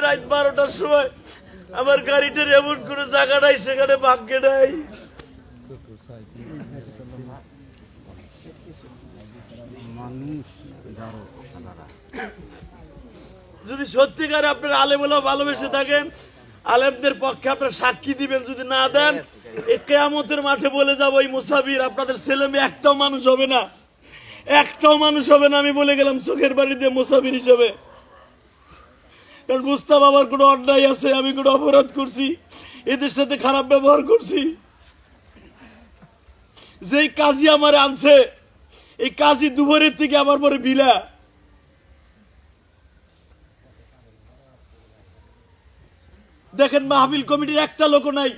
রাত 12টার সময় আমার গাড়িটার এমন কোনো জায়গা নাই, সেখানে ভাগ্যে নাই। যদি সত্যিকারে আপনারা আলেমুল্লাহ ভালোবেসে থাকেন, আলেমদের পক্ষে আপনারা সাক্ষী দিবেন। যদি না দেন, এই কিয়ামতের মাঠে বলে যাবো, এই মুসাফির আপনাদের ছেলে মেয়ে একটাও মানুষ হবে না, একটাও মানুষ হবে না। আমি বলে গেলাম চোখের বাড়ি দিয়ে মুসাফির হিসেবে। কারণ বুঝতাম আমার কোনো অন্যায় আছে, আমি কোনো অপরাধ করছি, এদের সাথে খারাপ ব্যবহার করছি। যেই কাজী আমার আনছে, এই কাজী দুপুরের থেকে আমার পরে বিলা। দেখেন মাহফিল কমিটির একটা লোক নাই,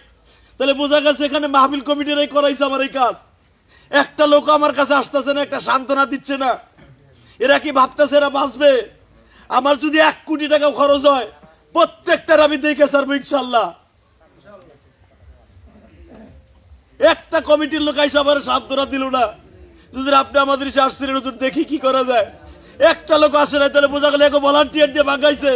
তাহলে বোঝা গেছে এখানে মাহফিল কমিটিরাই করাইছে আমার এই কাজ। একটা লোক আমার কাছে আসতেছে না, একটা সান্ত্বনা দিচ্ছে না। এরা কি ভাবতেছে এরা বাঁচবে? আমার যদি 1 কোটি টাকা খরচ হয়, প্রত্যেকটার আমি দেখে ছাড়বো ইনশাল্লাহ। একটা কমিটির লোক আইসা আমার সান্ত্বনা দিল না। যদি আপনি আমাদের এসে আসছিলেন, দেখি কি করা যায়। একটা লোক আসে না, তাহলে বোঝা গেল এখন ভলান্টিয়ার দিয়ে ভাগাইছে।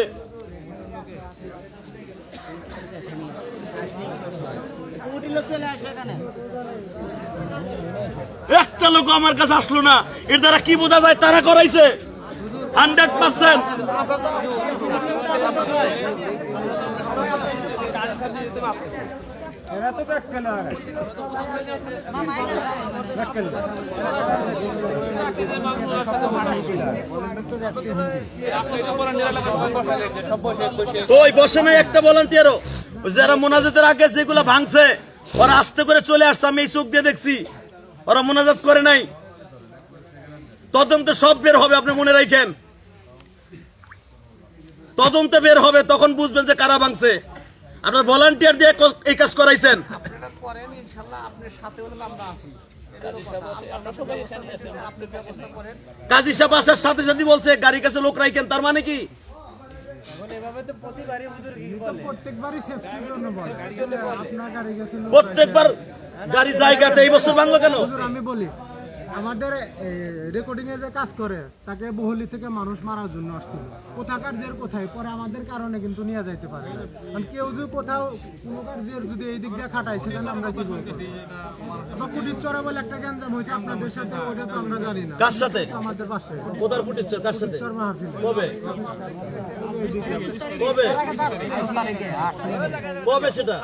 একটা লোক আমার কাছে আসলো না, এর দ্বারা কি বোঝা যায়? তারা করাইছে 100%। ওই বসে নাই একটা ভলান্টিয়ারও, যারা মোনাজাতের আগে যেগুলো ভাঙছে ওরা আস্তে করে চলে আসছে, আমি এই চোখ দিয়ে দেখছি। ওরা মোনাজাত করে নাই। তদন্তে সব বের হবে, আপনি মনে রাখেন। তদন্তে বের হবে, তখন বুঝবেন যে কারা ভাঙছে। আপনার ভলান্টিয়ার দিয়ে এই কাজ করাইছেন। কাজী সাহেব আসার সাথে সাথে বলছে গাড়ির কাছে লোক রাখেন, তার মানে কি? প্রত্যেকবার গাড়ি জায়গাতে এই বছর ভাঙলো কেন? আমি বলি, আমাদের রেকর্ডিং এর যে কাজ করে তাকে বহলি থেকে মানুষ মারার জন্য আসছিল, কোথাকার জের কোথায়, পরে আমাদের কারণে কিন্তু নিয়ে যাইতে পারে না। কারণ কেউ যদি কোথাও কোনো কাজের যদি এই দিক দিয়ে খাটায়, সেখানে আমরা কি বলবো? বা কুটির চড়া বলে একটা গ্যাঞ্জাম হয়েছে আপনাদের সাথে, ওটা তো আমরা জানি না। কার সাথে? আমাদের পাশে। কোথার কুটির চর? কার সাথে? মাহফিল কবে কবে কবে সেটা?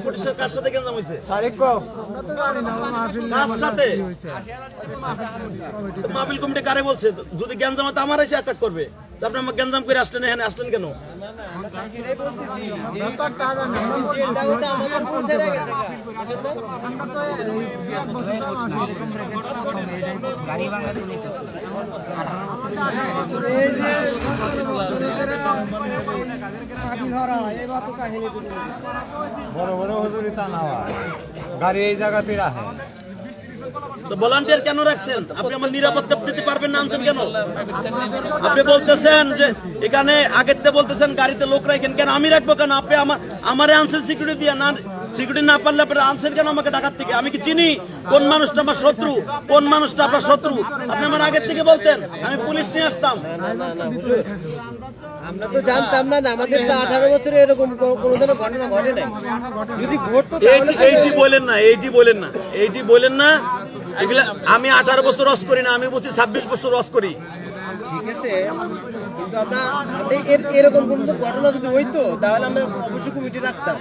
কুটির চর কার সাথে গ্যাঞ্জাম হয়েছে? আমরা তো জানি না মাহফিল কার সাথে? মাহফিল কমিটি কারে বলছে? যদি গ্যাঞ্জাম হয় আমার এসে অ্যাটাক করবে। আপনি আমার গ্যাঞ্জাম করে আসলেন, এখানে আসলেন কেন? বড় বড় হুজুরি তা না, গাড়ি এই জায়গাতে রাখে। তো ভলান্টিয়ার কেন রাখছেন? আপনি আমার নিরাপত্তা দিতে পারবেন না, আনছেন কেন? আপনি বলতেছেন যে এখানে আগের থেকে বলতেছেন গাড়িতে লোক রাখেন, কেন আমি রাখবো কেন? আপনি আমারে আনছেন সিকিউরিটি দিয়ে, না সিকিউরিটি না পারলে আপনি আনছেন কেন আমাকে ঢাকার থেকে? আমি কি চিনি কোন মানুষটা আমার শত্রু, কোন মানুষটা আপনার শত্রু? আপনি আমার আগের থেকে বলতেন, আমি পুলিশ নিয়ে আসতাম। আমরা তো জানতাম না, আমাদের তো 18 বছরে এরকম কোনোদিনও ঘটনা ঘটে নাই। যদি ঘটতো এইটি বলেন না, এইটি বলেন না, এইটি বলেন না। এগুলা আমি 18 বছর রস করি না, আমি বলছি 26 বছর রস করি। ঠিক আছে, কিন্তু আমরা এরকম কোন ঘটনা যদি হইতো তাহলে আমরা অবশ্যই কমিটি রাখতাম।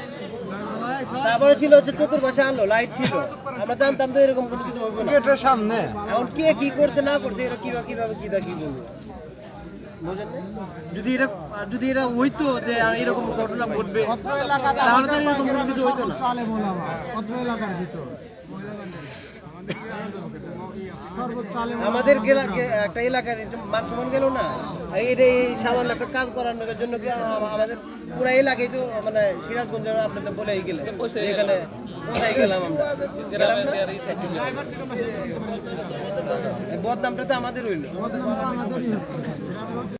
তারপরে ছিল হচ্ছে চতুর্পাশে আলো লাইট ছিল, আমরা জানতাম তো এরকম কোনো কিছু হবে না। গেটের সামনে এখন কে কি করছে না করছে, এরা কিভাবে কি বলবো? যদি এরা হইতো যে এরকম ঘটনা ঘটবে, তাহলে তো এরকম কোনো কিছু হইতো না। এলাকার ভিতর আমাদের একটা এলাকার মান সম্মান গেল না, এই সামান্য একটা কাজ করানোর জন্য কি আমাদের পুরা এলাকায় তো মানে সিরাজগঞ্জ আপনাদের বলেই গেলে এখানে কোথায় গেলাম আমরা? বদনামটা তো আমাদের হইলো।